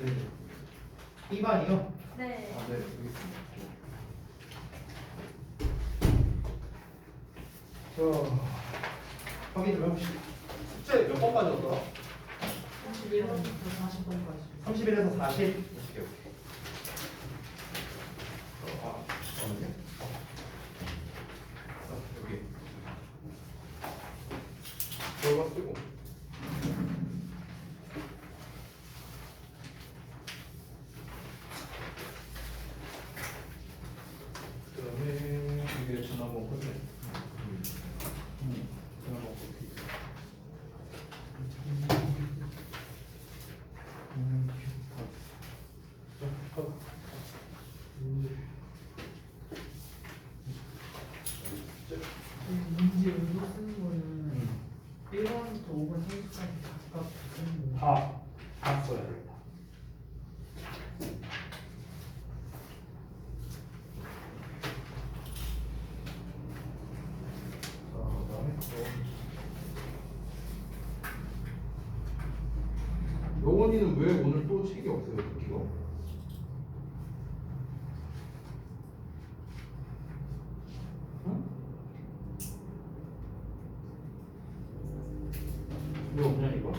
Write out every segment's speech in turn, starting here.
네. B반이요? 네. 아, 네. 알겠습니다. 자, 확인 좀 해봅시다. 숙제 몇 번까지 왔더라? 31번부터 40번까지. 31에서 40? 오케이, 오케이. 잠깐만요. 여기. 이거 쓰고. 그 다음에 이게 지난번 건데. 지난번 거. 문제 연속 쓰는 거는 1번부터 5번 30까지 각각 쓰는 거. 다 써야 돼. 영원이는 왜 오늘 또 책이 없어요, 이거? 응? 왜 없냐 이거?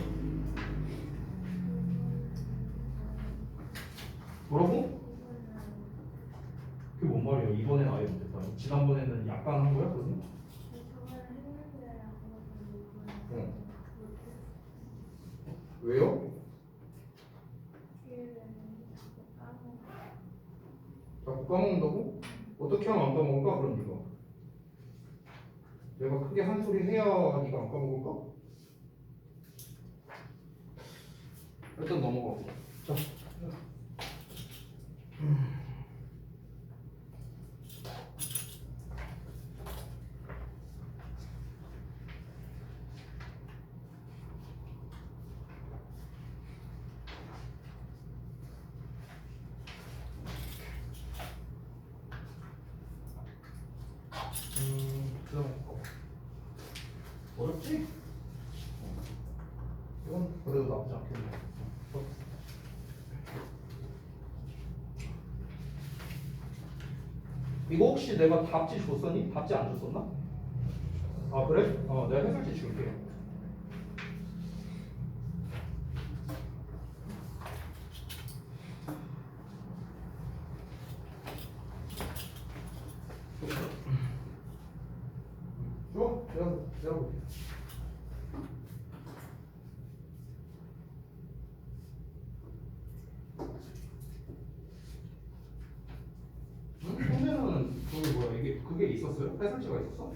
뭐라고? 그게 뭔 말이야? 이번엔 아예 못했다. 지난번에는 약간 한 거야, 그러면? 응. 왜요? 자꾸 까먹는다고? 어떻게 하면 안 까먹을까? 그럼 네가 내가 크게 한 소리 해야 네가 안 까먹을까? 일단 넘어가고. 자. 그다음 어렵지? 이건 그래도 나쁘지 않겠네. 이거 혹시 내가 답지 줬었니? 답지 안 줬었나? 아 그래? 내가 해설지 줄게. 줘? 내가 볼게. 현재는 저기 뭐야 이게 그게 있었어요? 해설지가 있었어?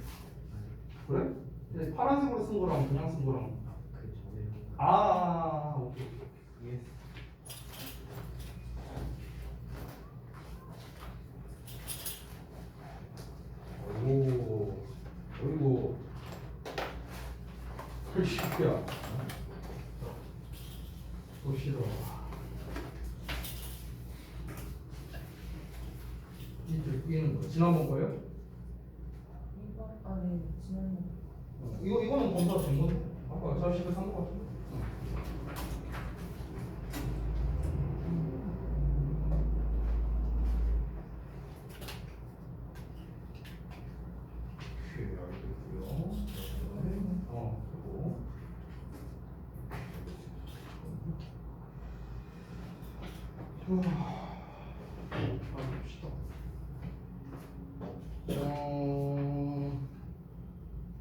그래? 근데 파란색으로 쓴 거랑 그냥 쓴 거랑 그 전에 오케이. 예. 오, 그리고 헐씨야. 보시다. 이는 거 지난번 거예요? 이거 아니 지난 이거는 검사 된 건데. 아까 자식을 산거 같은데.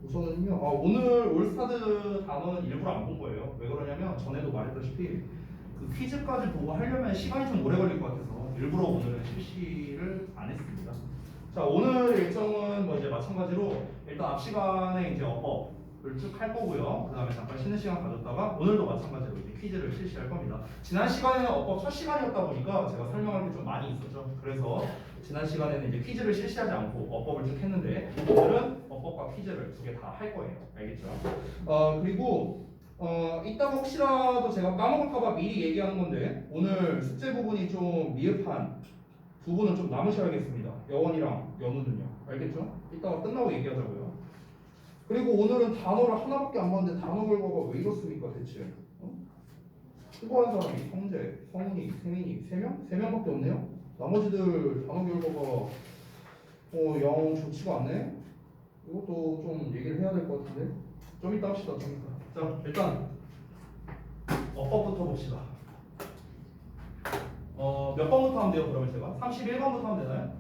우선은요. 오늘 올스타드 단어는 일부러 안 본 거예요. 왜 그러냐면 전에도 말했다시피 그 퀴즈까지 보고 하려면 시간이 좀 오래 걸릴 것 같아서 일부러 오늘은 실시를 안 했습니다. 자, 오늘 일정은 뭐 이제 마찬가지로 일단 앞 시간에 이제 어법을 쭉 할 거고요. 그 다음에 잠깐 쉬는 시간 가졌다가 오늘도 마찬가지로 이제 퀴즈를 실시할 겁니다. 지난 시간에는 어법 첫 시간이었다 보니까 제가 설명할 게 좀 많이 있었죠. 그래서 지난 시간에는 이제 퀴즈를 실시하지 않고 어법을 쭉 했는데 오늘은 어법과 퀴즈를 두 개 다 할 거예요. 알겠죠? 그리고 이따가 혹시라도 제가 까먹을까봐 미리 얘기하는 건데 오늘 숙제 부분이 좀 미흡한 두 분은 좀 남으셔야겠습니다. 여원이랑 연우는요. 알겠죠? 이따가 끝나고 얘기하자고요. 그리고 오늘은 단어를 하나밖에 안 봤는데 단어 결과가 왜 이렇습니까 대체? 후보한 사람이 성재, 성훈이, 세민이 3명? 3명밖에 없네요. 나머지들 단어 결과가 영 좋지가 않네. 이것도 좀 얘기를 해야 될 것 같은데. 좀 이따 합시다. 좀 이따. 자, 일단 어법부터 봅시다. 몇 번부터 하면 돼요? 그러면 제가 31번부터 하면 되나요?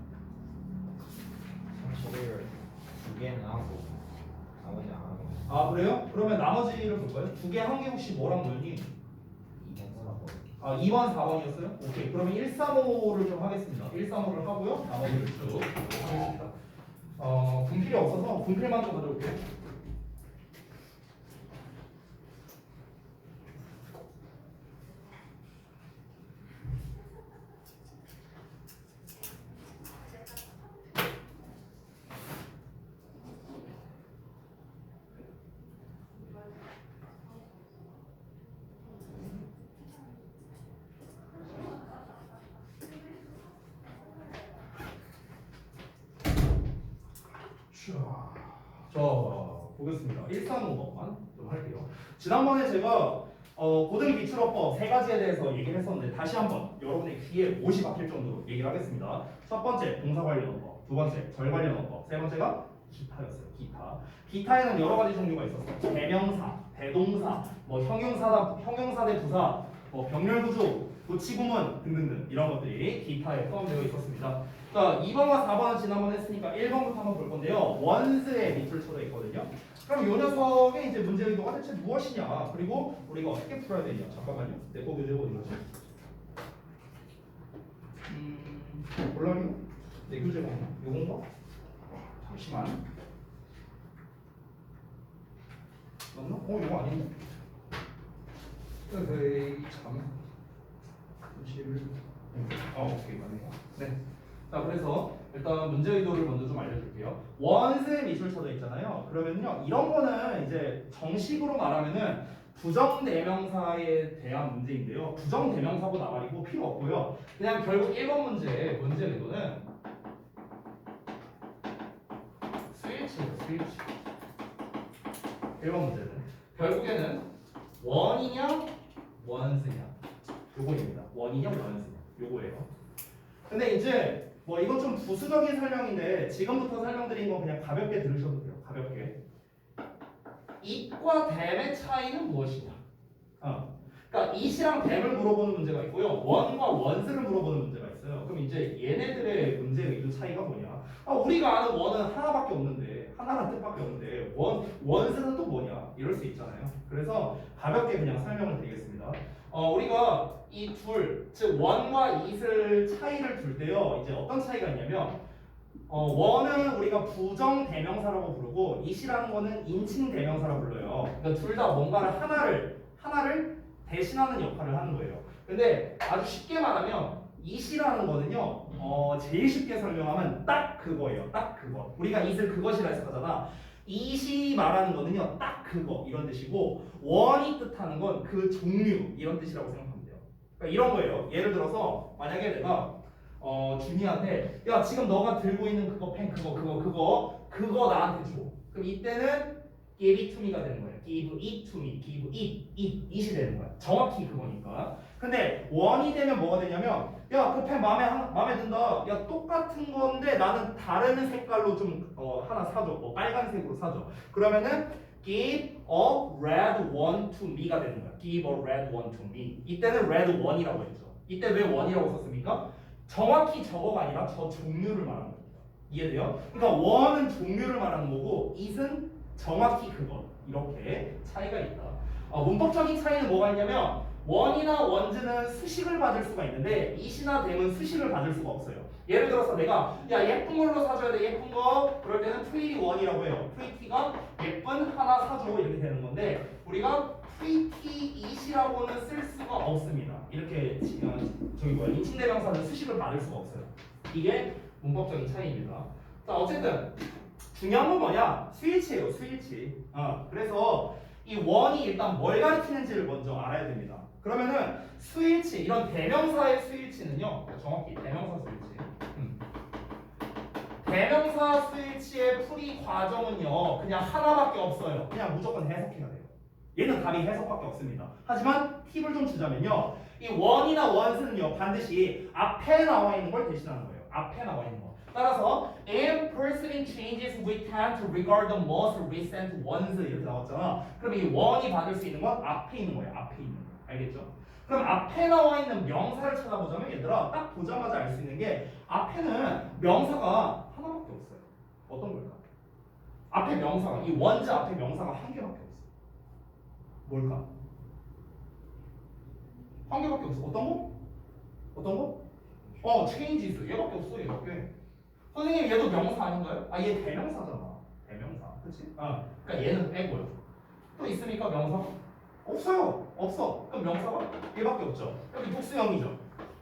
31을 2개는 하고 나머지 안 하고 아 그래요? 그러면 나머지를 볼까요? 2개 한 개 혹시 뭐랑 뭐니? 2번 하고 아 2번 4번이었어요? 오케이 그러면 135를 좀 하겠습니다. 135를 하고요. 나머지를 쭉 하겠습니다. 분필이 없어서 분필만 좀 가져올게요. 자, 보겠습니다. 135번만 좀 할게요. 지난번에 제가 고등 기출어법 3가지에 대해서 얘기를 했었는데 다시 한번 여러분의 귀에 못이 박힐 정도로 얘기를 하겠습니다. 첫 번째 동사 관련어법, 두 번째 절 관련어법, 세 번째가 기타였어요. 기타. 기타에는 여러 가지 종류가 있었어요. 대명사, 대동사, 뭐 형용사 대 부사, 뭐 병렬구조, 도치구문 등등등 이런 것들이 기타에 포함되어 있었습니다. 자, 2번과 4번은 지난번 했으니까 1번부터 한번 볼 건데요. 원스의 밑줄 쳐져 있거든요. 그럼 이 녀석의 이제 문제 의도가 대체 무엇이냐? 그리고 우리가 어떻게 풀어야 되냐? 잠깐만요. 내거 교재 어디 갔지? 몰라요? 내 교재가 있나? 요건가? 잠시만. 맞나? 이거 아닌데? 에이 참. 오케이 맞네요. 네. 자 그래서 일단 문제 의도를 먼저 좀 알려줄게요. 원스의 밑줄 쳐져 있잖아요. 그러면요 이런 거는 이제 정식으로 말하면은 부정대명사에 대한 문제인데요. 부정대명사고 나발이고 필요 없고요. 그냥 결국 1번 문제의 문제 의도는 스위치예요. 스위치. 1번 문제는 결국에는 원이냐 원스냐 요거입니다. 원이냐 원스냐 요거예요. 근데 이제 뭐 이건 좀 부수적인 설명인데 지금부터 설명드린 건 그냥 가볍게 들으셔도 돼요. 가볍게. it과 tham의 차이는 무엇이냐? 그러니까 it이랑 tham을 물어보는 문제가 있고요. 원과 원스를 물어보는 문제가 있어요. 그럼 이제 얘네들의 문제 의도 차이가 뭐냐? 우리가 아는 원은 하나밖에 없는데 하나라는 뜻밖에 없는데 원스는 또 뭐냐? 이럴 수 있잖아요. 그래서 가볍게 그냥 설명을 드리겠습니다. 우리가 이 둘, 즉 원과 it을 차이를 둘 때요. 이제 어떤 차이가 있냐면 원은 우리가 부정 대명사라고 부르고 it이라는 거는 인칭 대명사라고 불러요. 그러니까 둘 다 뭔가를 하나를 대신하는 역할을 하는 거예요. 근데 아주 쉽게 말하면 it이라는 거는요. 제일 쉽게 설명하면 딱 그거예요. 딱 그거. 우리가 it을 그것이라 해서 하잖아. it이 말하는 거는요. 딱 그거 이런 뜻이고 원이 뜻하는 건 그 종류 이런 뜻이라고 생각하면 돼요. 그러니까 이런 거예요. 예를 들어서 만약에 내가 준이한테 야 지금 너가 들고 있는 그거 펜 그거 나한테 줘. 그럼 이때는 give it to me가 되는 거예요. give it to me, give it이 되는 거야. 정확히 그거니까. 근데 원이 되면 뭐가 되냐면 야 그 펜 마음에 든다. 야 똑같은 건데 나는 다른 색깔로 좀 하나 사줘. 뭐 빨간색으로 사줘. 그러면은 give a red one to me가 되는 거야. give a red one to me. 이때는 red one이라고 했죠. 이때 왜 one이라고 썼습니까? 정확히 저거가 아니라 저 종류를 말하는 겁니다. 이해돼요? 그러니까 원은 종류를 말하는 거고 it은 정확히 그것. 이렇게 차이가 있다. 문법적인 차이는 뭐가 있냐면 원이나 원즈는 수식을 받을 수가 있는데 it이나 tham은 수식을 받을 수가 없어요. 예를 들어서 내가 야 예쁜 걸로 사줘야 돼 예쁜 거 그럴 때는 pretty one이라고 해요. pretty가 예쁜 하나 사줘 이렇게 되는 건데 우리가 pretty it이라고는 쓸 수가 없습니다. 이렇게 인칭대명사는 수식을 받을 수가 없어요. 이게 문법적인 차이입니다. 자 어쨌든 중요한 건 뭐냐? 스위치예요. 스위치. 그래서 이 원이 일단 뭘 가리키는지를 먼저 알아야 됩니다. 그러면은 스위치 이런 대명사의 스위치는요. 정확히 대명사 스위치. 대명사 스위치의 풀이 과정은요. 그냥 하나밖에 없어요. 그냥 무조건 해석해야 돼요. 얘는 답이 해석밖에 없습니다. 하지만 팁을 좀 주자면요. 이 원이나 원스는요 반드시 앞에 나와 있는 걸 대신하는 거예요. 앞에 나와 있는 거. 따라서 if perceiving changes we tend to regard the most recent ones 이렇게 나왔잖아. 그럼 이 원이 받을 수 있는 건 앞에 있는 거예요. 앞에 있는 거. 알겠죠? 그럼 앞에 나와 있는 명사를 찾아보자면 얘들아 딱 보자마자 알 수 있는 게 앞에는 명사가 하나밖에 없어요. 어떤 걸까? 앞에 명사가 이 원즈 앞에 명사가 한 개밖에 없어. 뭘까? 한 개밖에 없어. 어떤 거? 어떤 거? changes. 얘밖에 없어. 얘밖에. 선생님 얘도 명사 아닌가요? 아 얘 대명사잖아. 대명사. 그치? 그러니까 얘는 빼고요. 또 있습니까 명사? 없어요. 없어. 그럼 명사가 얘밖에 없죠. 여기 복수형이죠.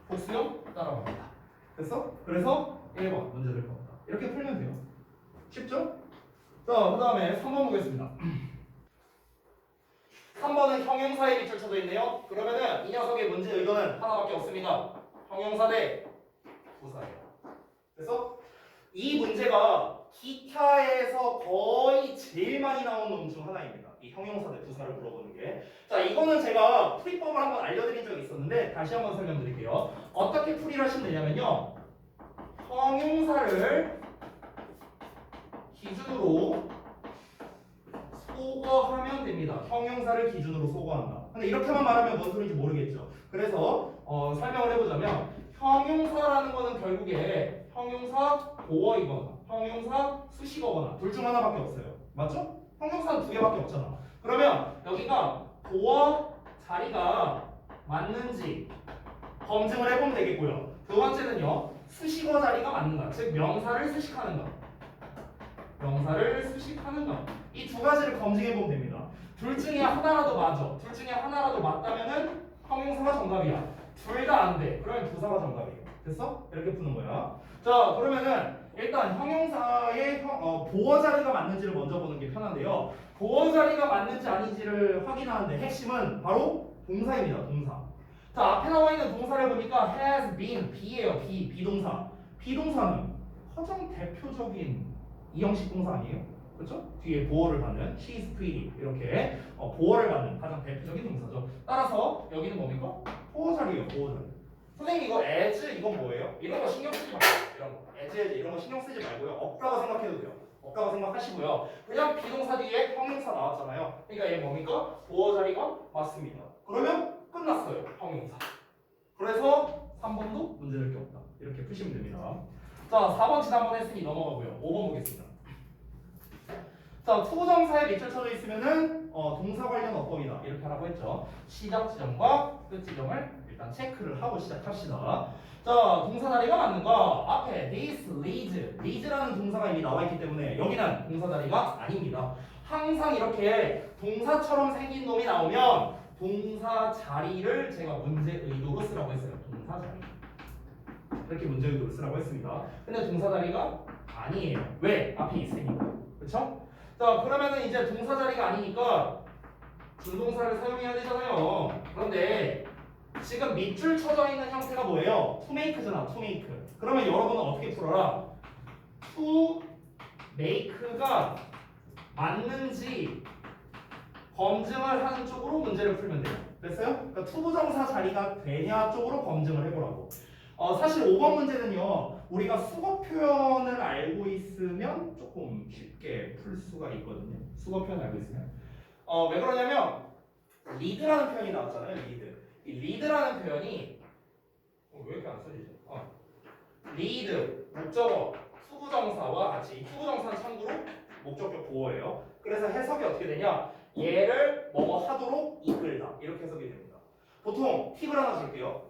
복수형 따라갑니다. 됐어? 그래서 1번 문제 될 겁니다. 이렇게 풀면 돼요. 쉽죠? 자, 그 다음에 3번 보겠습니다. 3번은 형용사에 밑줄 쳐져 있네요. 그러면은 이 녀석의 문제 의도는 하나밖에 없습니다. 형용사 대 부사예요. 그래서 이 문제가 기타에서 거의 제일 많이 나온 놈 중 하나입니다. 이 형용사 대 부사를 물어보는 게. 자, 이거는 제가 풀이법을 한번 알려드린 적이 있었는데 다시 한번 설명드릴게요. 어떻게 풀이를 하시면 되냐면요. 형용사를 기준으로 소거하면 됩니다. 형용사를 기준으로 소거한다. 근데 이렇게만 말하면 뭔 소리인지 모르겠죠. 그래서 설명을 해보자면 형용사라는 거는 결국에 형용사 보어이거나 형용사 수식어거나 둘 중 하나밖에 없어요. 맞죠? 형용사는 두 개밖에 없잖아. 그러면 여기가 보어 자리가 맞는지 검증을 해보면 되겠고요. 두 번째는요. 수식어 자리가 맞는가. 즉 명사를 수식하는가. 명사를 수식하는가. 이 두 가지를 검증해보면 됩니다. 둘 중에 하나라도 맞아. 둘 중에 하나라도 맞다면은 형용사가 정답이야. 둘 다 안 돼. 그러면 부사가 정답이에요. 됐어? 이렇게 푸는 거야. 자, 그러면은 일단 형용사의 보어 자리가 맞는지를 먼저 보는 게 편한데요. 보어 자리가 맞는지 아닌지를 확인하는데 핵심은 바로 동사입니다. 동사. 자, 앞에 나와 있는 동사를 보니까 has been, be예요. 비동사. 비동사는 가장 대표적인 이형식 동사 아니에요? 그렇죠? 뒤에 보어를 받는 she is pretty 이렇게 보어를 받는 가장 대표적인 동사죠. 따라서 여기는 뭡니까? 보어 자리예요. 보어 자리. 선생님 이거 as 이건 뭐예요? 이런 거 신경 쓰지 말고 이런 거 as 이런 거 신경 쓰지 말고요. 없다고 생각해도 돼요. 없다고 생각하시고요. 그냥 비동사 뒤에 형용사 나왔잖아요. 그러니까 얘 뭡니까? 보어 자리가 맞습니다. 그러면 끝났어요. 형용사. 그래서 3번도 문제될 게 없다. 이렇게 푸시면 됩니다. 자, 4번 지난번 했으니 넘어가고요. 5번 보겠습니다. 자, 투부정사에 밑줄 쳐져 있으면은 동사 관련 어법이다. 이렇게 하라고 했죠. 시작 지점과 끝 지점을 일단 체크를 하고 시작합시다. 자, 동사 자리가 맞는가? 앞에 this, leads라는 동사가 이미 나와 있기 때문에 여기는 동사 자리가 아닙니다. 항상 이렇게 동사처럼 생긴 놈이 나오면 동사 자리를 제가 문제 의도로 쓰라고 했어요. 동사 자리. 이렇게 문제 의도로 쓰라고 했습니다. 근데 동사 자리가 아니에요. 왜? 앞에 있으니까. 그렇죠? 자, 그러면은 이제 동사 자리가 아니니까 준동사를 사용해야 되잖아요. 그런데 지금 밑줄 쳐져 있는 형태가 뭐예요? to make잖아. to make. 그러면 여러분은 어떻게 풀어라? to make가 맞는지 검증을 하는 쪽으로 문제를 풀면 돼요. 됐어요? 그러니까 투부정사 자리가 되냐 쪽으로 검증을 해보라고. 사실 5번 문제는요. 우리가 수거 표현을 알고 있으면 조금 쉽게 풀 수가 있거든요. 수거 표현 알고 있으면. 왜 그러냐면 lead라는 표현이 나왔잖아요. lead. 이 lead라는 표현이 왜 이렇게 안 써지죠? lead, 목적어, 투부정사와 같이 이 투부정사는 참고로 목적격 보어예요. 그래서 해석이 어떻게 되냐? 얘를 뭐뭐 하도록 이끌다. 이렇게 해석이 됩니다. 보통 팁을 하나 줄게요.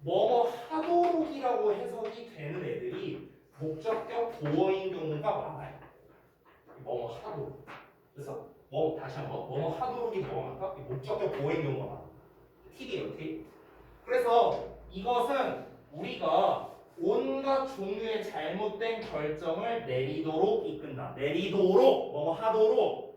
뭐뭐 하도록이라고 해석이 되는 애들이 목적격 보어인 경우가 많아요. 뭐뭐 하도록. 그래서 다시 한번 뭐뭐 하도록이 뭐가 많다? 목적격 보어인 경우가 많아. 팁이에요, 팁. 그래서 이것은 우리가 온갖 종류의 잘못된 결정을 내리도록 이끈다. 내리도록 뭐뭐 하도록.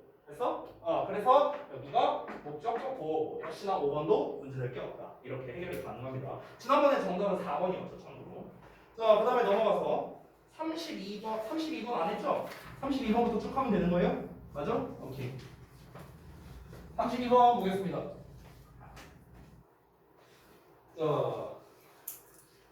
그래서 여기가 목적격 보어고 역시나 5번도 문제될 게 없다. 이렇게 해결이 가능합니다. 지난번에 정답은 4번이었죠, 참고로. 자, 그 다음에 넘어가서 32번 안 했죠? 32번부터 쭉 하면 되는 거예요? 맞아? 오케이. 32번 보겠습니다.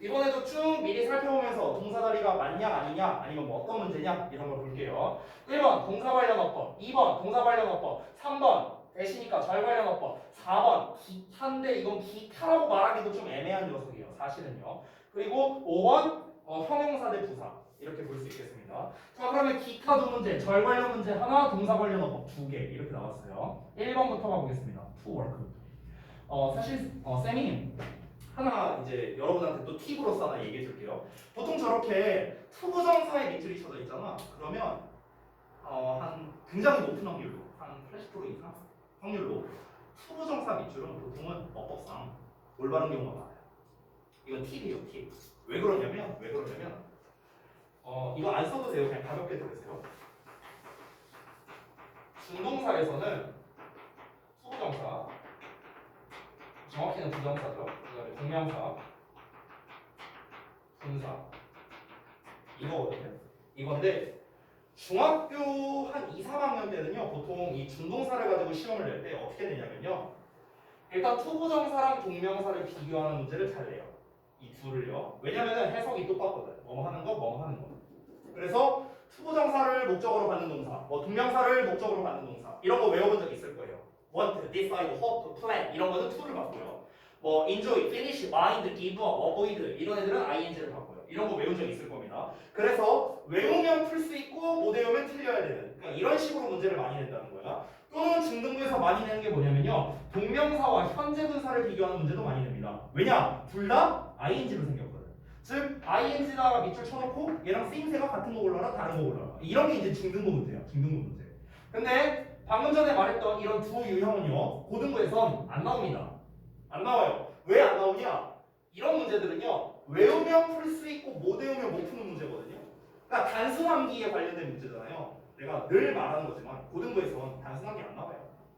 이번에도 쭉 미리 살펴보면서 동사 자리가 맞냐 아니냐 아니면 뭐 어떤 문제냐 이런 걸 볼게요. 1번 동사 관련 어법, 2번 동사 관련 어법, 3번 대시니까 절 관련 어법, 4번 기타인데 이건 기타라고 말하기도 좀 애매한 녀석이에요. 사실은요. 그리고 5번 형용사 대 부사 이렇게 볼 수 있겠습니다. 자 그러면 기타 두 문제, 절 관련 문제 하나, 동사 관련 어법 두 개 이렇게 나왔어요. 1번부터 가보겠습니다. to work. 사실 쌤이 하나 이제 여러분한테 또 팁으로서 하나 얘기해 줄게요. 보통 저렇게 투부정사의 밑줄이 쳐져 있잖아. 그러면 한 굉장히 높은 확률로 한 80% 이상 확률로 투부정사 밑줄은 보통은 어법상 올바른 경우가 많아요. 이건 팁이에요, 팁. 왜 그러냐면 이거 안 써도 돼요. 그냥 가볍게 들으세요. 준동사에서는 투부정사, 정확히는 부정사죠. 그다음에 동명사, 분사 이거거든요. 이건데 중학교 한 2, 3학년 때는요 보통 이 준동사를 가지고 시험을 낼 때 어떻게 내냐면요 일단 투부정사랑 동명사를 비교하는 문제를 잘 내요. 이 둘을요. 왜냐면은 해석이 똑같거든. 뭐뭐 하는 거, 뭐뭐 하는 거. 그래서 투부정사를 목적으로 받는 동사, 뭐 동명사를 목적으로 받는 동사 이런 거 외워본 적 있을 거예요. want, decide, hope, plan 이런 거는 to를 받고요. 뭐 enjoy, finish, mind, give up, avoid 이런 애들은 ing를 받고요. 이런 거 외운 적 있을 겁니다. 그래서 외우면 풀 수 있고 못 외우면 틀려야 되는 그러니까 이런 식으로 문제를 많이 낸다는 거야. 또는 중등부에서 많이 내는 게 뭐냐면요 동명사와 현재 분사를 비교하는 문제도 많이 냅니다. 왜냐? 둘 다 ing로 생겼거든. 즉 ing다가 밑줄 쳐놓고 얘랑 쓰임새가 같은 거 골라라 다른 거 골라라 이런 게 이제 중등부 문제야. 중등부 문제. 근데 방금 전에 말했던 이런 두 유형은요 고등부에선 안 나옵니다. 안 나와요. 왜 안 나오냐? 이런 문제들은요 외우면 풀 수 있고 못 외우면 못 푸는 문제거든요. 그러니까 단순함기에 관련된 문제잖아요. 내가 늘 말하는 거지만 고등부에선 단순함기 안 나와요.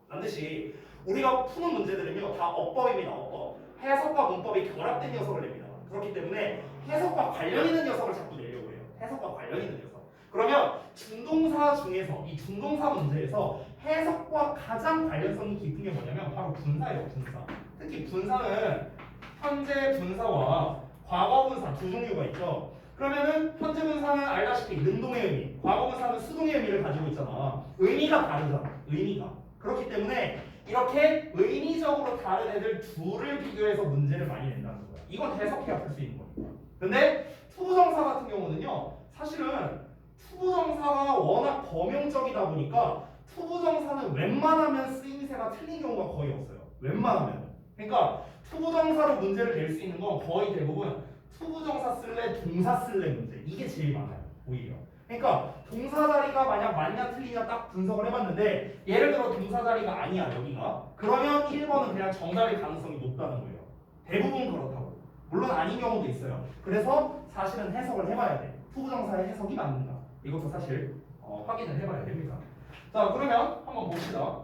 반드시 우리가 푸는 문제들은요 다 어법입니다. 어법. 해석과 문법이 결합된 녀석을 냅니다. 그렇기 때문에 해석과 관련 있는 녀석을 자꾸 내려고 해요. 해석과 관련 있는 녀석. 그러면 준동사 중에서 이 준동사 문제에서 해석과 가장 관련성이 깊은 게 뭐냐면 바로 분사예요. 분사. 특히 분사는 현재 분사와 과거 분사 두 종류가 있죠. 그러면은 현재 분사는 알다시피 능동의 의미, 과거 분사는 수동의 의미를 가지고 있잖아. 의미가 다르잖아. 의미가. 그렇기 때문에 이렇게 의미적으로 다른 애들 둘을 비교해서 문제를 많이 낸다는 거야. 이건 해석해야 풀 수 있는 거니까. 근데 투부정사 같은 경우는요. 사실은 투부정사가 워낙 범용적이다 보니까 투부정사는 웬만하면 쓰임새가 틀린 경우가 거의 없어요. 웬만하면. 그러니까 투부정사로 문제를 낼 수 있는 건 거의 대부분 투부정사 쓸래 동사 쓸래 문제 이게 제일 많아요. 오히려. 그러니까 동사 자리가 만약 맞냐 틀리냐 딱 분석을 해봤는데 예를 들어 동사 자리가 아니야 여기가 그러면 1번은 그냥 정답일 가능성이 높다는 거예요. 대부분 그렇다고. 물론 아닌 경우도 있어요. 그래서 사실은 해석을 해봐야 돼. 투부정사의 해석이 맞는가 이것도 사실 확인을 해봐야 됩니다. 자 그러면 한번 봅시다.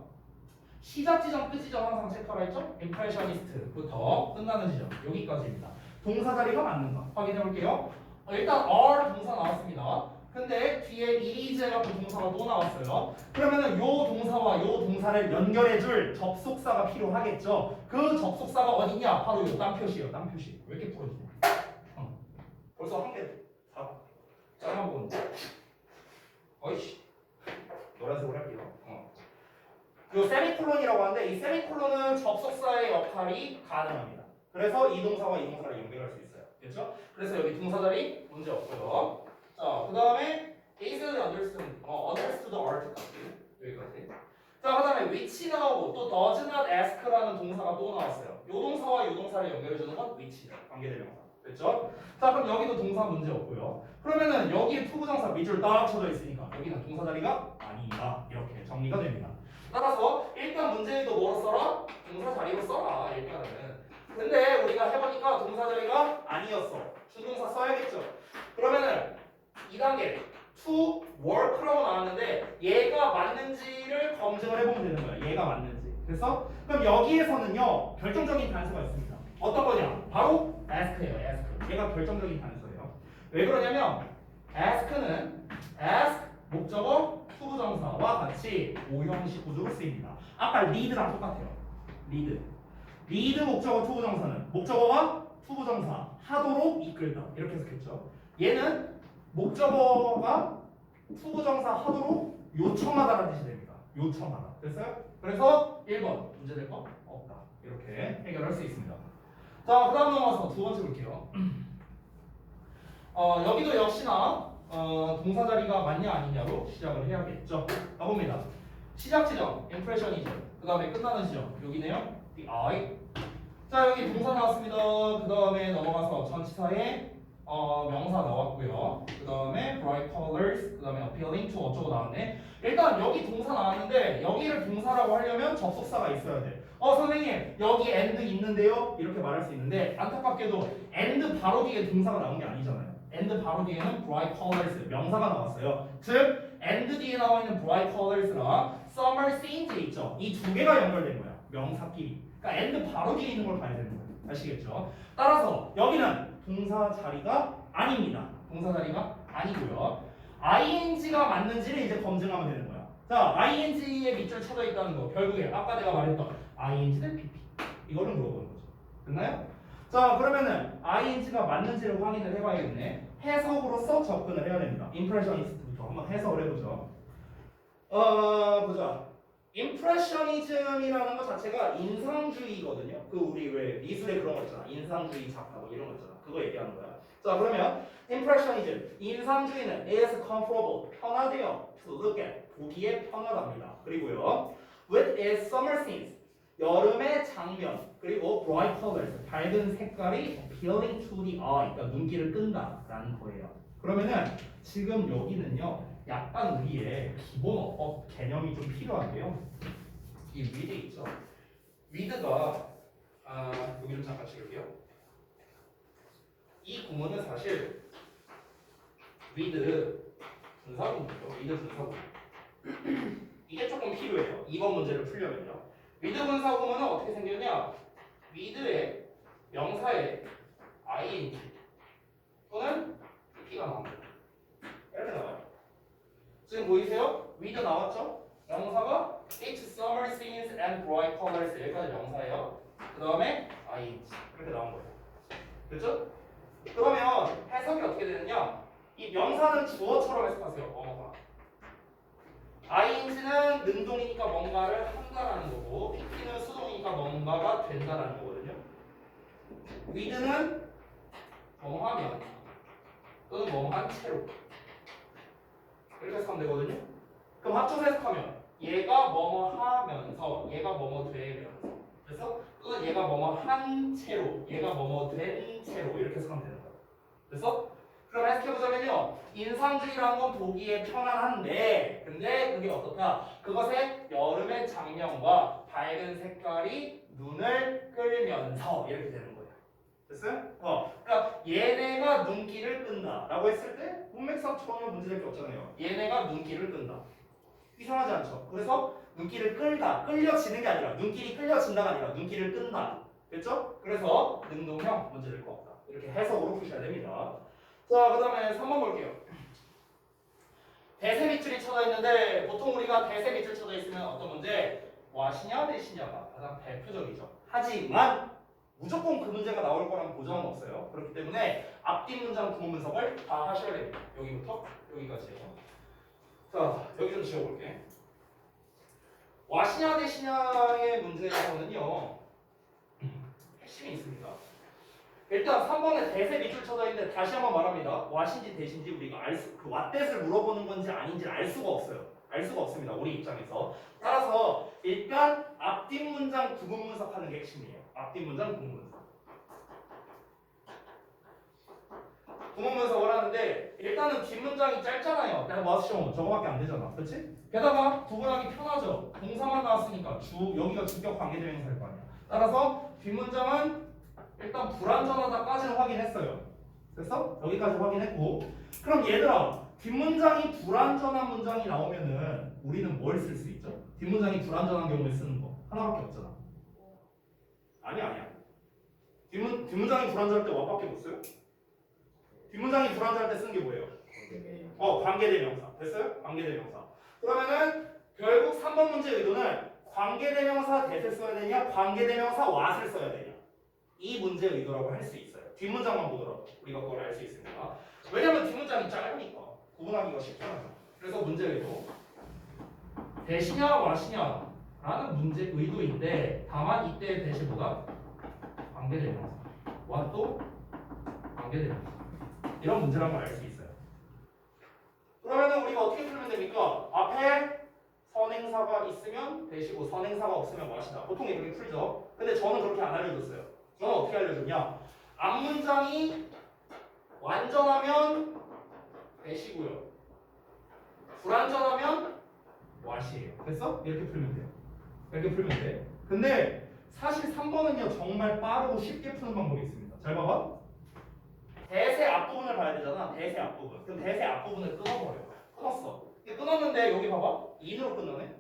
시작 지점, 끝 지점 항상 체크하라 했죠? impressionist부터 끝나는 지점 여기까지입니다. 동사 자리가 맞는가 확인해 볼게요. 일단 are 동사 나왔습니다. 근데 뒤에 is 같은 동사가 또 나왔어요. 그러면은 요 동사와 요 동사를 연결해줄 접속사가 필요하겠죠. 그 접속사가 어디냐? 바로 요 땅 표시예요. 땅 표시. 왜 이렇게 풀어지냐? 벌써 한 개 다 잘라보는 거. 어이씨. 노란색으로 할게요. 요 세미콜론이라고 하는데 이 세미콜론은 접속사의 역할이 가능합니다. 그래서 이 동사와 이 동사를 연결할 수 있어요. 됐죠? 그래서 여기 동사 자리 문제 없고요. 자, 그 다음에 easily understood art까지 여기까지. 자, 그 다음에 which 나오고 또 does not ask라는 동사가 또 나왔어요. 요 동사와 요 동사를 연결해주는 건 which 관계대명사. 됐죠? 자, 그럼 여기도 동사 문제 없고요. 그러면은 여기에 투부정사 밑줄 딱 쳐져 있으니까 여기는 동사 자리가 아니다. 이렇게 정리가 됩니다. 따라서 일단 문제도 뭐로 써라? 동사 자리로 써라. 일단은. 근데 우리가 해보니까 동사 자리가 아니었어. 준동사 써야겠죠. 그러면은 2단계 to work라고 나왔는데 얘가 맞는지를 검증을 해보면 되는 거야. 얘가 맞는지. 그래서 그럼 여기에서는요 결정적인 단서가 있습니다. 어떤 거냐? 바로 ask예요. ask. 얘가 결정적인 단서예요. 왜 그러냐면 ask는 ask 목적어 투부정사와 같이 같이 오형식 구조로 쓰입니다. 아까 리드랑 똑같아요. 리드 목적어 투부정사는 목적어와 투부정사 하도록 이끌다 이렇게 해석했죠. 얘는 목적어가 투부정사 하도록 요청하다라는 뜻이 됩니다. 요청하다. 됐어요? 그래서 1번 문제될 거 없다. 이렇게 해결할 수 있습니다. 자, 그 다음 넘어가서 두 번째 볼게요. 여기도 역시나 동사 자리가 맞냐 아니냐로 시작을 해야겠죠. 가봅니다. 시작 지점, impressionism. 그 다음에 끝나는 지점, 여기네요. the eye. 자, 여기 동사 나왔습니다. 그 다음에 넘어가서 전치사에 명사 나왔고요. 그 다음에 bright colors, 그 다음에 appealing to 어쩌고 나왔네. 일단 여기 동사 나왔는데 여기를 동사라고 하려면 접속사가 있어야 돼. 선생님 여기 and 있는데요? 이렇게 말할 수 있는데 안타깝게도 and 바로 뒤에 동사가 나온 게 아니잖아요. and 바로 뒤에는 bright colors 명사가 나왔어요. 즉 and 뒤에 나와 있는 bright colors랑 summer scenes 있죠. 이 두 개가 연결된 거야. 명사끼리. 그러니까 and 바로 뒤에 있는 걸 봐야 되는 거예요. 아시겠죠? 따라서 여기는 동사 자리가 아닙니다. 동사 자리가 아니고요. ing가 맞는지를 이제 검증하면 되는 거야. 자, ing에 밑줄 쳐져 있다는 거. 결국에 아까 내가 말했던 ing 대 pp. 이거를 물어보는 거죠. 됐나요? 자, 그러면은 ing가 맞는지를 확인을 해봐야겠네. 해석으로서 접근을 해야 됩니다. impressionist부터 한번 해석을 해보죠. 보자. impressionism이라는 것 자체가 인상주의거든요. 그 우리 왜 미술에 그런 거 있잖아. 인상주의 작가 뭐 이런 거 있잖아. 그거 얘기하는 거야. 자, 그러면 impressionism 인상주의는 is comfortable 편하대요. to look at 보기에 편하답니다. 그리고요 with its summer scenes 여름의 장면 그리고 bright colors 밝은 색깔이 appealing to the eye 그러니까 눈길을 끈다라는 거예요. 그러면은 지금 여기는요 약간 우리의 기본 어법 개념이 좀 필요한데요. 이 read 있죠. read가 여기를 잠깐 찍을게요. 이 구문은 사실 read 분사구문이죠. read 분사구문. 이게 조금 필요해요. 이번 문제를 풀려면요. read 분사구문은 어떻게 생겼냐? read의 명사에 ing 또는 pp가 나옵니다. 이렇게 나와요. 지금 보이세요? read 나왔죠? 명사가 It's summer scenes and bright colors 여기까지 명사예요. 그 다음에 ing 이렇게 나온 거예요. 됐죠? 그러면 해석이 어떻게 되느냐? 이 명사는 주어처럼 해석하세요. 뭐뭐가. ing는 능동이니까 뭔가를 한다라는 거고 pp는 수동이니까 뭔가가 된다라는 거거든요. read는 뭐하면 또는 뭐한 채로 이렇게 해석하면 되거든요. 그럼 합쳐서 해석하면 얘가 뭐뭐 하면서 얘가 뭐뭐 되면서 그래서 또는 얘가 뭐뭐 한 채로 얘가 뭐뭐 된 채로 이렇게 해석하면 되는 거예요. 그래서 그럼 해석해보자면요 인상주의라는 건 보기에 편안한데 근데 그게 어떻다? 그것의 여름의 장면과 밝은 색깔이 눈을 끌면서 이렇게 되는 거예요. 됐어요? 그러니까 얘네가 눈길을 끈다 라고 했을 때 문맥상 전혀 문제될 게 없잖아요. 얘네가 눈길을 끈다. 이상하지 않죠? 그래서 눈길을 끌다, 끌려지는 게 아니라 눈길이 끌려진다가 아니라 눈길을 끈다. 됐죠? 그래서 능동형 문제될 거 없다. 이렇게 해석으로 푸셔야 됩니다. 자, 그 다음에 3번 볼게요. 대세 밑줄이 쳐져 있는데 보통 우리가 대세 밑줄 쳐져 있으면 어떤 문제? 와시냐 대시냐가 가장 대표적이죠. 하지만 무조건 그 문제가 나올 거라는 보장은 없어요. 그렇기 때문에 앞뒤 문장 구문 분석을 다 하셔야 됩니다. 여기부터 여기까지요. 자, 여기 좀 지워볼게. 와시냐 대시냐의 문제에서는요 핵심이 있습니다. 일단 3번에 대세 밑줄 쳐져 있는데 다시 한번 말합니다. 와신지 대신지 우리가 그 왓댓을 물어보는 건지 아닌지를 알 수가 없어요. 알 수가 없습니다. 우리 입장에서. 따라서 일단 앞뒤 문장 구분 분석하는 게 핵심이에요. 앞뒤 문장 구분 분석. 구분 분석을 하는데 일단은 뒷문장이 짧잖아요. 내가 마스시험 저거밖에 안 되잖아. 그렇지? 게다가 구분하기 편하죠. 동사만 나왔으니까 여기가 주격 관계대명사일 거 아니야. 따라서 뒷문장은 일단 불완전하다까지는 확인했어요. 됐어? 여기까지 확인했고 그럼 얘들아 뒷문장이 불완전한 문장이 나오면은 우리는 뭘 쓸 수 있죠? 뒷문장이 불완전한 경우에 쓰는 거 하나밖에 없잖아. 아니야. 뒷문장이 불완전할 때 what밖에 못 써요? 뒷문장이 불완전할 때 쓰는 게 뭐예요? 관계대명사. 됐어요? 관계대명사. 그러면은 결국 3번 문제 의도는 관계대명사 that을 써야 되냐 관계대명사 what을 써야 되냐 이 문제의 의도라고 할 수 있어요. 뒷문장만 보더라도 우리가 그걸 알 수 있습니다. 왜냐면 뒷문장이 짧으니까 구분하기가 쉽잖아요. 그래서 문제 의도 that이냐 what이냐 라는 문제 의도인데 다만 이때 that이 뭐다? 관계대명사 what도 관계대명사 이런 문제라는 걸 알 수 있어요. 그러면 우리가 어떻게 풀면 됩니까? 앞에 선행사가 있으면 that이고 선행사가 없으면 what이다. 보통 이렇게 풀죠. 근데 저는 그렇게 안 알려줬어요. 저는 어떻게 알려줬냐? 앞문장이 완전하면 that이고요. 불완전하면 what이에요. 됐어? 이렇게 풀면 돼요. 이렇게 풀면 돼. 근데 사실 3번은요 정말 빠르고 쉽게 푸는 방법이 있습니다. 잘 봐봐. that의 앞부분을 봐야 되잖아. that의 앞부분. 그럼 that의 앞부분을 끊어버려요. 끊었어. 이게 끊었는데 여기 봐봐. in으로 끝나네.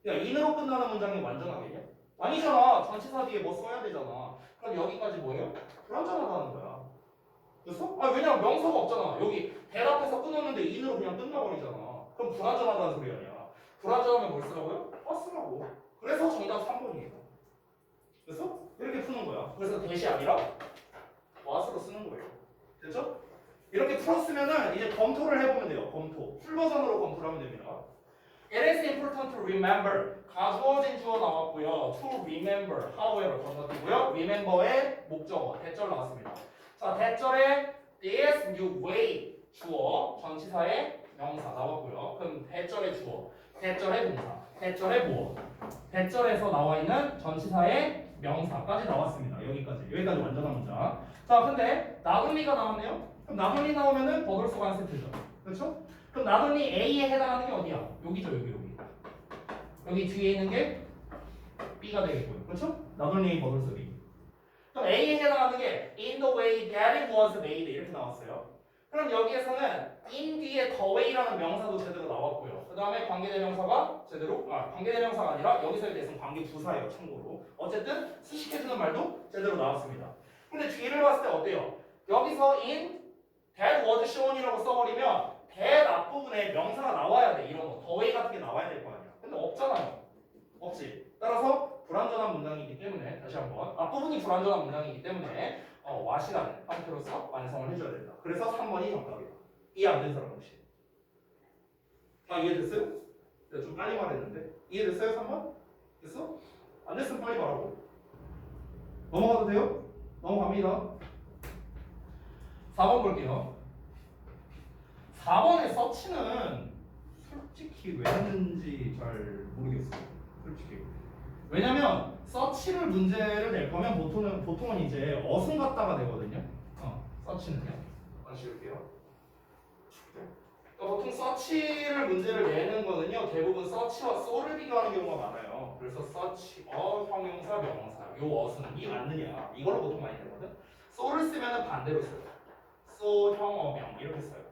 야 in으로 끝나는 문장이 완전하겠냐? 아니잖아. 전치사 뒤에 뭐 써야 되잖아. 그럼 여기까지 뭐예요? 불완전하다는 거야. 됐어? 아 왜냐면 명사가 없잖아. 여기 that 앞에서 끊었는데 in으로 그냥 끝나버리잖아. 그럼 불완전하다는 소리 아니야. 불완전하면 뭘 쓰라고요? 쓰라고. 그래서 정답 3번이에요. 됐어? 이렇게 푸는 거야. 그래서 that이 아니라 what으로 쓰는 거예요. 됐죠? 이렇게 풀었으면은 이제 검토를 해보면 돼요. 검토. 풀 버전으로 검토를 하면 됩니다. It is important to remember. 가주어진 주어 나왔고요. To remember, however 건너뛰고요. Remember의 목적어, 대절 나왔습니다. 자, 대절에 this new way 주어, 전치사의 명사 나왔고요. 그럼 대절의 주어, 대절의 동사, 대절의 보어, 대절에서 나와 있는 전치사의 명사까지 나왔습니다. 여기까지 완전한 문장. 자, 근데 나돌리가 나왔네요. 그럼 나돌리 나오면은 버돌수가 한 세트죠. 그렇죠? 그럼 나돌리 A에 해당하는 게 어디야? 여기죠, 여기. 여기 뒤에 있는 게 B가 되겠고요. 그렇죠? 나돌리 버돌수 B. 그럼 A에 해당하는 게 in the way that it was made 이렇게 나왔어요. 그럼 여기에서는 in 뒤에 the way라는 명사도 제대로 나왔고요. 그 다음에 관계대명사가 제대로 관계대명사가 아니라 여기서의 대상 관계부사예요. 참고로. 어쨌든 수식해주는 말도 제대로 나왔습니다. 근데 뒤를 봤을 때 어때요? 여기서 in that was shown이라고 써버리면 that 앞부분에 명사가 나와야 돼. 이런 거. the way 같은 게 나와야 될 거 아니야. 근데 없잖아요. 없지. 따라서 불완전한 문장이기 때문에 다시 한번 앞부분이 불완전한 문장이기 때문에 what이라는 형태로서 완성을 해줘야 된다. 그래서 3번이 정답이다. 이해 안 된 사람 혹시? 이해됐어요? 내가 좀 빨리 말했는데 이해됐어요? 3번? 됐어? 안 됐으면 빨리 말하고 넘어가도 돼요? 넘어갑니다. 4번 볼게요. 4번의 서치는 솔직히 왜 했는지 잘 모르겠어요. 솔직히. 왜냐면 서치를 문제를 낼 거면 보통은 이제 어순 갖다가 되거든요. 서치는요. 다시 볼게요. 그러니까 보통 서치를 문제를 내는 거는요. 대부분 서치와 so를 비교하는 경우가 많아요. 그래서 서치, 형용사, 명사, 요 어순이 맞느냐 이걸로 보통 많이 되거든. so를 쓰면은 반대로 써요. so, 형, 명 이렇게 써요.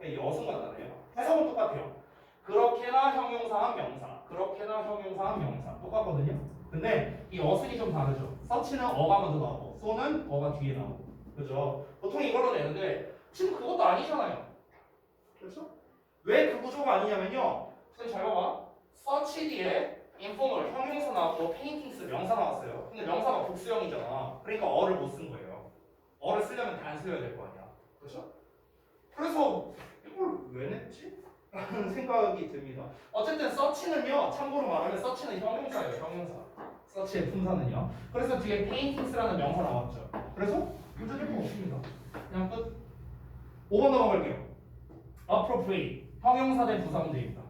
이 어순 같다네요. 해석은 똑같아요. 그렇게나 형용사한 명사, 그렇게나 형용사한 명사 똑같거든요. 근데 이 어순이 좀 다르죠. 서치는 어가 먼저 나오고 so는 어가 뒤에 나오고 그죠? 보통 이걸로 내는데 지금 그것도 아니잖아요. 그렇죠? 왜 그 구조가 아니냐면요. 선생님 잘 봐봐. 서치 뒤에 informal 형용사 나왔고 paintings 명사 나왔어요. 근데 명사가 복수형이잖아. 그러니까 어를 못 쓴 거예요. 어를 쓰려면 단 쓰여야 될 거 아니야. 그렇죠? 그래서 이걸 왜 냈지? 라는 생각이 듭니다. 어쨌든 서치는요. 참고로 말하면 서치는 형용사예요. 형용사. 서치의 품사는요. 그래서 뒤에 paintings라는 명사 나왔죠. 그래서 문제될 거 없습니다. 그냥 끝. 5번 넘어갈게요. appropriate. 형용사 대 부사 문제입니다.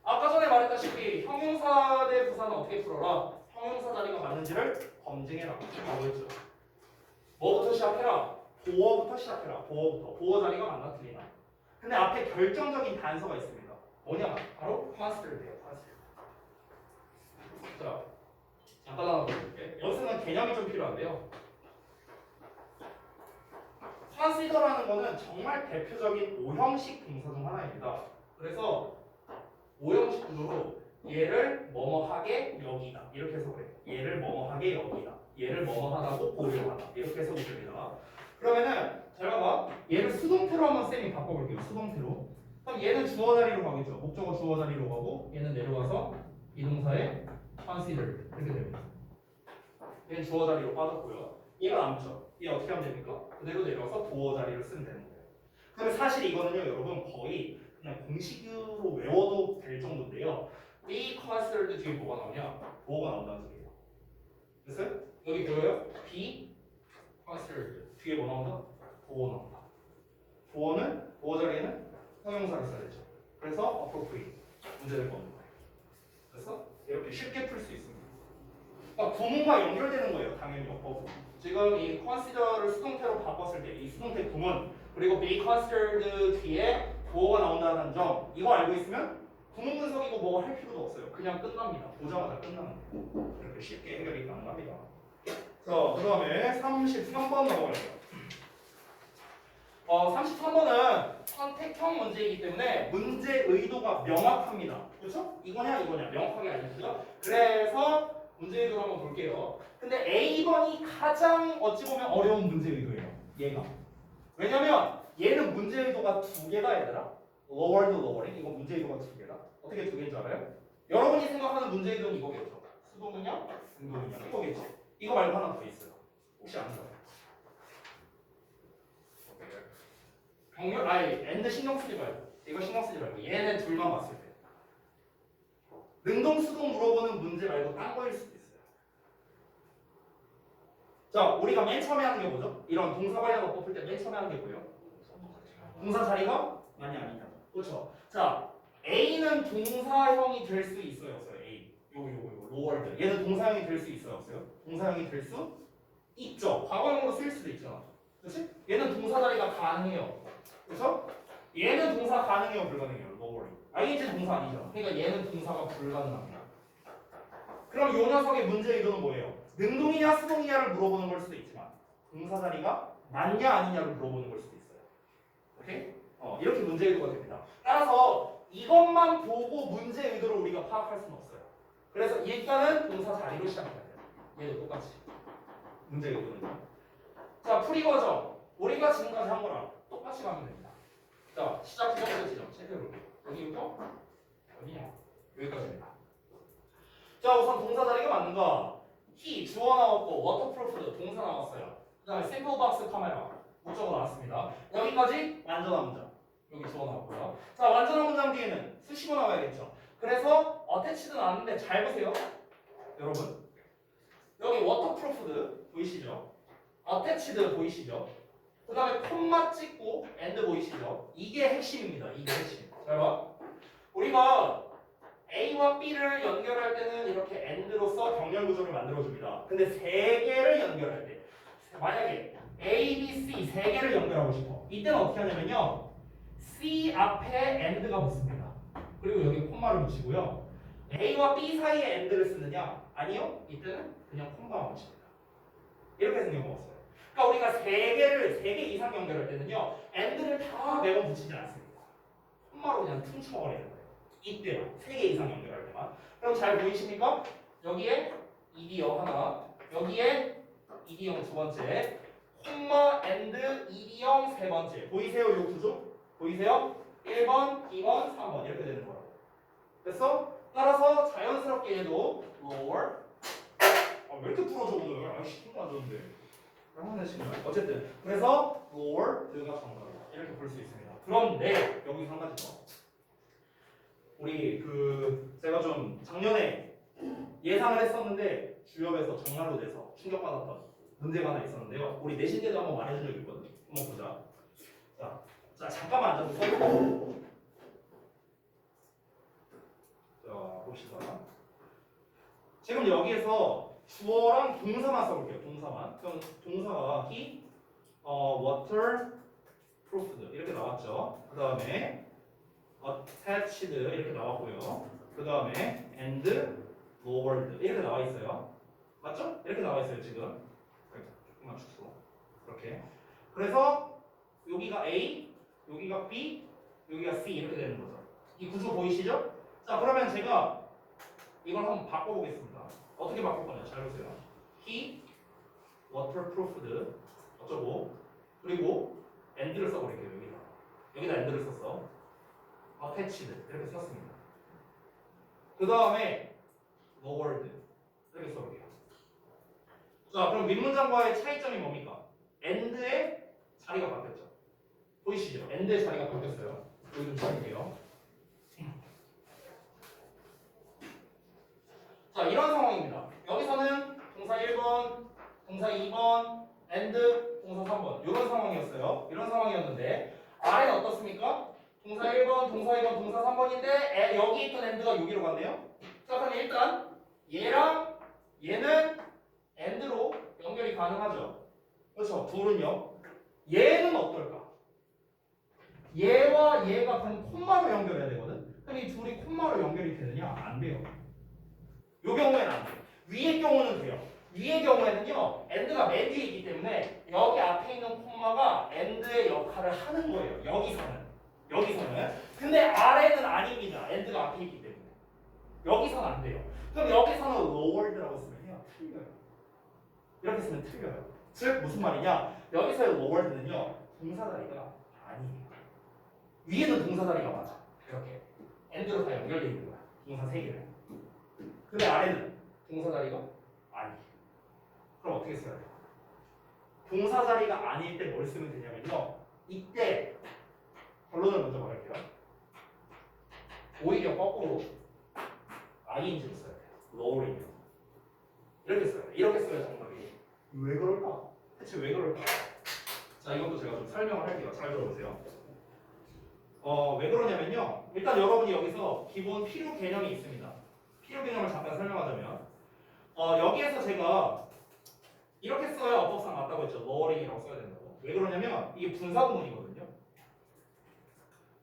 아까 전에 말했다시피 형용사 대 부사는 어떻게 풀어라? 형용사 자리가 맞는지를 검증해라. 라고 했죠. 뭐부터 시작해라? 보어부터 시작해라. 보어부터. 보어 자리가 맞나 틀리나. 근데 앞에 결정적인 단서가 있습니다. 뭐냐? 바로 consider돼요. consider. 자, 잠깐 하나 보여줄게. 여기서는 개념이 좀 필요한데요. consider라는 거는 정말 대표적인 오형식 동사 중 하나입니다. 그래서 오형식 구조로 얘를 뭐뭐하게 여기다 이렇게 해서 그래요. 얘를 뭐뭐하게 여기다. 얘를 뭐뭐하다고 보려하다 이렇게 해석이 됩니다. 그러면은 잘 봐봐. 얘를 수동태로 한번 쌤이 바꿔볼게요. 수동태로. 그럼 얘는 주어 자리로 가겠죠. 목적어 주어 자리로 가고 얘는 내려와서 비동사의 consider 이렇게 됩니다. 얘는 주어 자리로 빠졌고요. 얘가 남죠. 얘 어떻게 하면 됩니까? 그대로 내려와서 도어 자리를 쓰면 되는 거예요. 근데 사실 이거는요, 여러분 거의 그냥 공식으로 외워도 될 정도인데요. be considered 뒤에 뭐가 나오냐? 도어가 나온다는 소리예요. 됐어요? 여기 보여요? be considered 뒤에 뭐 나온다? 도어 나온다. 도어 자리에는 형용사를 써야 되죠. 그래서 appropriate 문제될 겁니다. 그래서 이렇게 쉽게 풀 수 있습니다. 그러니까 구문과 연결되는 거예요. 당연히 어법. 지금 이 consider를 수동태로 바꿨을 때 이 수동태 구문 그리고 be considered 뒤에 도어가 나온다는 점 이거 알고 있으면 구문 분석이고 뭐 할 필요도 없어요. 그냥 끝납니다. 보자마자 끝나는 거예요. 이렇게 쉽게 해결이 가능합니다. 자, 그 다음에 33번 넘어갈게요. 33번은 선택형 문제이기 때문에 문제 의도가 명확합니다. 그렇죠? 이거냐 명확하게 알려주죠. 그래서 문제 의도를 한번 볼게요. 근데 A번이 가장 어찌 보면 어려운 문제 의도예요. 얘가. 왜냐면 얘는 문제 의도가 두 개가 얘들아. lowered, lowering. 이거 문제 의도가 두 개다. 어떻게 두 개인 줄 알아요? 여러분이 생각하는 문제 의도는 이거겠죠. 수동은요? 능동은요? 이거겠죠. 이거 말고 하나 더 있어요. 혹시 아세요? 엔드 신경 쓰지 말고 이거 신경 쓰지 말고 얘네 둘만 봤을 때 능동 수동 물어보는 문제 말고 딴 거일 수도 있어요. 자, 우리가 맨 처음에 하는 게 뭐죠? 이런 동사 관련 어법 풀 때 맨 처음에 하는 게 뭐예요? 동사 자리가 많이 아니냐. 그렇죠. 자, A는 동사형이 될 수 있어요, 없어요? A. 요거 로월드. 얘는 동사형이 될 수 있어요, 없어요? 동사형이 될 수 있죠. 과거형으로 쓰일 수도 있잖아. 그렇지? 얘는 동사 자리가 가능해요. 그렇죠? 얘는 동사 가능해요, 불가능해요? lowering. ing 동사 아니죠. 그러니까 얘는 동사가 불가능합니다. 그럼 이 녀석의 문제 의도는 뭐예요? 능동이냐 수동이냐를 물어보는 걸 수도 있지만 동사 자리가 맞냐 아니냐를 물어보는 걸 수도 있어요. 오케이? 이렇게 문제 의도가 됩니다. 따라서 이것만 보고 문제 의도를 우리가 파악할 수는 없어요. 그래서 일단은 동사 자리로 시작해야 돼요. 얘도 똑같이. 문제 의도는요. 자, 풀이 과정. 우리가 지금까지 한 거랑 똑같이 가면 됩니다. 자, 시작 지점, 끝 지점 체크해볼게요. 여기부터 어디냐? 여기까지입니다. 자, 우선 동사 자리가 맞는가? he 주어 나왔고 waterproof 동사 나왔어요. 그 다음에 simple box 카메라 목적어 나왔습니다. 여기까지 완전한 문장. 여기 주어 나왔고요. 자, 완전한 문장 뒤에는 수식어 나와야겠죠. 그래서 attached 나왔는데 잘 보세요. 여러분. 여기 waterproof 보이시죠? attached 보이시죠? 그 다음에 콤마 찍고 and 보이시죠? 이게 핵심입니다. 이게 핵심. 잘 봐. 우리가 A와 B를 연결할 때는 이렇게 and로서 병렬 구조를 만들어줍니다. 근데 세 개를 연결할 때 만약에 A, B, C 세 개를 연결하고 싶어. 이때는 어떻게 하냐면요. C 앞에 and가 붙습니다. 그리고 여기 콤마를 붙이고요. A와 B 사이에 and를 쓰느냐? 아니요. 이때는 그냥 콤마만 붙입니다. 이렇게 생겨 먹었어요. 그러니까 우리가 세 개 이상 연결할 때는요. and를 다 매번 붙이지 않습니다. 콤마로 그냥 퉁쳐버리는 거예요. 이때만 3개 이상 연결할 때만. 그럼 잘 보이십니까? 여기에 ED형 하나, 여기에 ED형 두 번째, 콤마 and ED형 세 번째. 보이세요? 이 구조? 보이세요? 1번, 2번, 3번 이렇게 되는 거라고. 됐어? 따라서 자연스럽게 얘도 lower. 왜 이렇게 풀어줘 오늘? 아이씨 힘도 안 좋은데. 어쨌든 그래서 lower 드가 정답이다. 이렇게 볼 수 있습니다. 그런데 여기서 한 가지 더. 우리 제가 좀 작년에 예상을 했었는데 주협에서 정말로 돼서 충격받았던 문제가 하나 있었는데요. 우리 내신 때도 한번 말해준 적이 있거든요. 한번 보자. 자 잠깐만 앉아보세요. 자 봅시다. 지금 여기에서 주어랑 동사만 써볼게요. 동사만. 그럼 동사가 he, waterproofed 이렇게 나왔죠. 그 다음에 attached 이렇게 나왔고요. 그 다음에 and lowered 이렇게 나와 있어요. 맞죠? 이렇게 나와 있어요 지금. 조금만 축소. 이렇게. 그래서 여기가 A, 여기가 B, 여기가 C 이렇게 되는 거죠. 이 구조 보이시죠? 자 그러면 제가 이걸 한번 바꿔보겠습니다. 어떻게 바꿀 거냐? 잘 보세요. He waterproofed 어쩌고 그리고 and를 써버릴게요 여기다. 여기다 and를 썼어. attached 이렇게 썼습니다. 그 다음에 lowered 이렇게 써볼게요. 자, 그럼 윗문장과의 차이점이 뭡니까? and의 자리가 바뀌었죠. 보이시죠? and의 자리가 바뀌었어요. 여기 좀 써볼게요. 자, 이런 상황입니다. 여기서는 동사 1번, 동사 2번, and, 동사 3번 이런 상황이었어요. 이런 상황이었는데 아래는 어떻습니까? 동사 1번, 동사 2번, 동사 3번인데 여기 있던 and가 여기로 갔네요. 자, 그럼 일단 얘랑 얘는 and로 연결이 가능하죠. 그렇죠? 둘은요. 얘는 어떨까? 얘와 얘가 그럼 콤마로 연결해야 되거든. 그럼 이 둘이 콤마로 연결이 되느냐? 안 돼요. 요 경우에는 안 돼요. 위의 경우는 돼요. 위의 경우에는요, and가 맨 뒤에 있기 때문에 여기 앞에 있는 콤마가 and의 역할을 하는 거예요. 여기서는. 근데 아래는 아닙니다. and가 앞에 있기 때문에. 여기서는 안 돼요. 그럼 여기서는 lowered라고 쓰면요, 틀려요. 이렇게 쓰면 틀려요. 즉 무슨 말이냐? 여기서의 lowered는요, 동사다리가 아니에요. 위에는 동사다리가 맞아. 이렇게 and로 다 연결돼 있는 거야. 동사 세 개를. 근데 아래는 동사자리가 아니에요. 그럼 어떻게 써야 돼요? 동사자리가 아닐 때 뭘 쓰면 되냐면요. 이때 결론을 먼저 말할게요. 오히려 거꾸로 ing를 써야 돼요. lowering. 이렇게 써야 돼요. 이렇게 써야 정답이. 왜 그럴까? 대체 왜 그럴까? 자, 이것도 제가 좀 설명을 할게요. 잘 들어보세요. 왜 그러냐면요. 일단 여러분이 여기서 기본 필요 개념이 있습니다. 필요 개념을 잠깐 설명하자면 여기에서 제가 이렇게 써야 어법상 맞다고 했죠. lowering이라고 써야 된다고. 왜 그러냐면 이게 분사구문이거든요.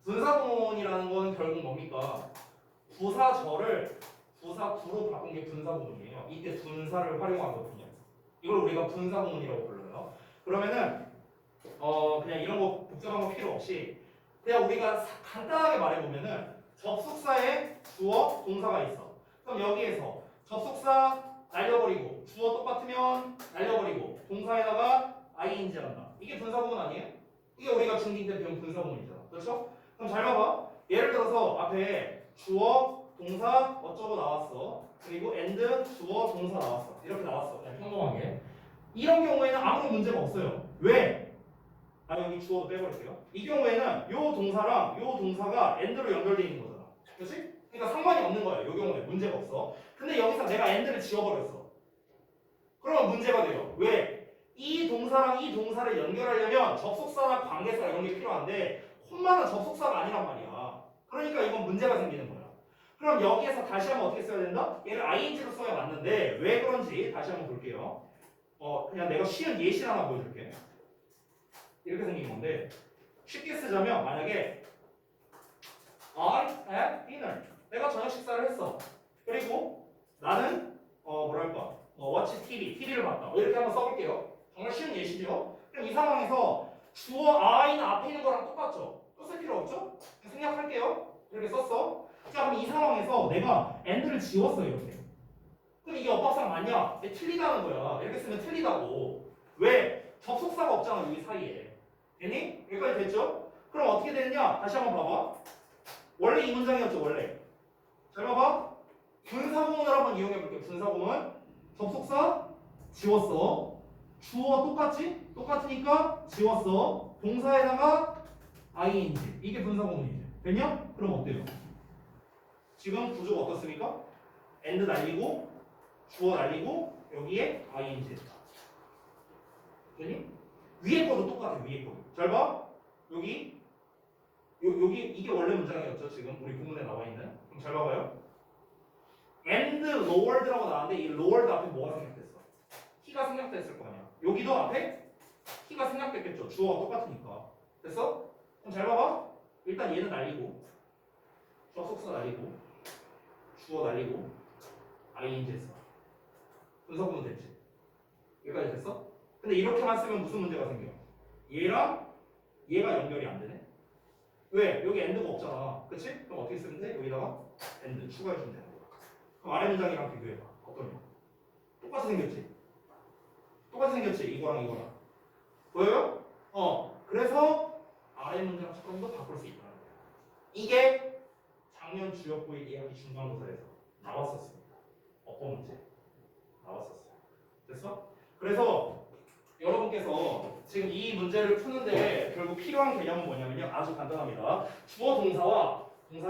분사구문이라는 건 결국 뭡니까? 부사절을 부사구로 바꾼 게 분사구문이에요. 이때 분사를 활용하거든요. 이걸 우리가 분사구문이라고 불러요. 그러면은 그냥 이런 거 복잡한 거 필요 없이 그냥 우리가 간단하게 말해보면은 접속사에 주어, 동사가 있어. 그럼 여기에서 접속사 날려버리고 주어 똑같으면 날려버리고 동사에다가 ing를 한다. 이게 분사구문 아니에요? 이게 우리가 중2 때 배운 분사구문이잖아. 그렇죠? 그럼 잘 봐봐. 예를 들어서 앞에 주어, 동사 어쩌고 나왔어. 그리고 and, 주어, 동사 나왔어. 이렇게 나왔어. 그냥 평범하게. 이런 경우에는 아무 문제가 없어요. 왜? 여기 주어도 빼버릴게요. 이 경우에는 요 동사랑 요 동사가 and로 연결되어 있는 거잖아. 그렇지? 그러니까 상관이 없는 거예요. 요 경우에 문제가 없어. 근데 여기서 내가 and를 지워버렸어. 그러면 문제가 돼요. 왜? 이 동사랑 이 동사를 연결하려면 접속사나 관계사 이런 게 필요한데 콤마는 접속사가 아니란 말이야. 그러니까 이건 문제가 생기는 거야. 그럼 여기에서 다시 한번 어떻게 써야 된다? 얘를 ing로 써야 맞는데 왜 그런지 다시 한번 볼게요. 그냥 내가 쉬운 예시를 하나 보여줄게. 이렇게 생긴 건데 쉽게 쓰자면 만약에 I had dinner. 내가 저녁 식사를 했어. 그리고 나는 뭐랄까 watch TV를 봤다. 이렇게 한번 써볼게요. 정말 쉬운 예시죠. 그럼 이 상황에서 주어 I는 앞에 있는 거랑 똑같죠. 또 쓸 필요 없죠? 생략할게요. 이렇게 썼어. 자, 그럼 이 상황에서 내가 and를 지웠어 이렇게. 그럼 이게 어법상 맞냐? 틀리다는 거야. 이렇게 쓰면 틀리다고. 왜? 접속사가 없잖아 여기 사이에. 되니? 여기까지 됐죠? 그럼 어떻게 되느냐? 다시 한번 봐봐. 원래 이 문장이었죠, 원래. 잘 봐봐. 분사구문을 한번 이용해볼게요. 분사구문. 접속사 지웠어. 주어 똑같지? 똑같으니까 지웠어. 동사에다가 ing. 이게 분사구문이지. 됐냐? 그럼 어때요? 지금 구조가 어떻습니까? and 날리고 주어 날리고 여기에 ing 했다. 되니? 위에 거도 똑같아. 위에 거. 잘 봐. 여기 이게 원래 문장이었죠. 지금 우리 본문에 나와 있는. 그럼 잘 봐봐요. and lowered라고 나왔는데 이 lowered 앞에 뭐가 생략됐어? 키가 생략됐을 거 아니야. 여기도 앞에 키가 생략됐겠죠. 주어가 똑같으니까. 됐어? 그럼 잘 봐봐. 일단 얘는 날리고 접속사 날리고 주어 날리고 ing 했어. 분사구문 됐지. 여기까지 됐어? 근데 이렇게만 쓰면 무슨 문제가 생겨? 얘랑 얘가 연결이 안 되네? 왜? 여기 end가 없잖아. 그치? 그럼 어떻게 쓰면 돼? 여기다가 end 추가해주면 되는 거야. 그럼 아래 문장이랑 비교해봐. 어떠냐? 똑같이 생겼지? 똑같이 생겼지? 이거랑 보여요? 그래서 아래 문장처럼도 바꿀 수 있다는 거야. 이게 작년 주역고의 예학이 중간고사에서 나왔었습니다. 어법 문제 나왔었어요. 됐어? 그래서 여러분께서 지금 이 문제를 푸는데 결국 필요한 개념은 뭐냐면요. 아주 간단합니다. 주어 동사와 동사를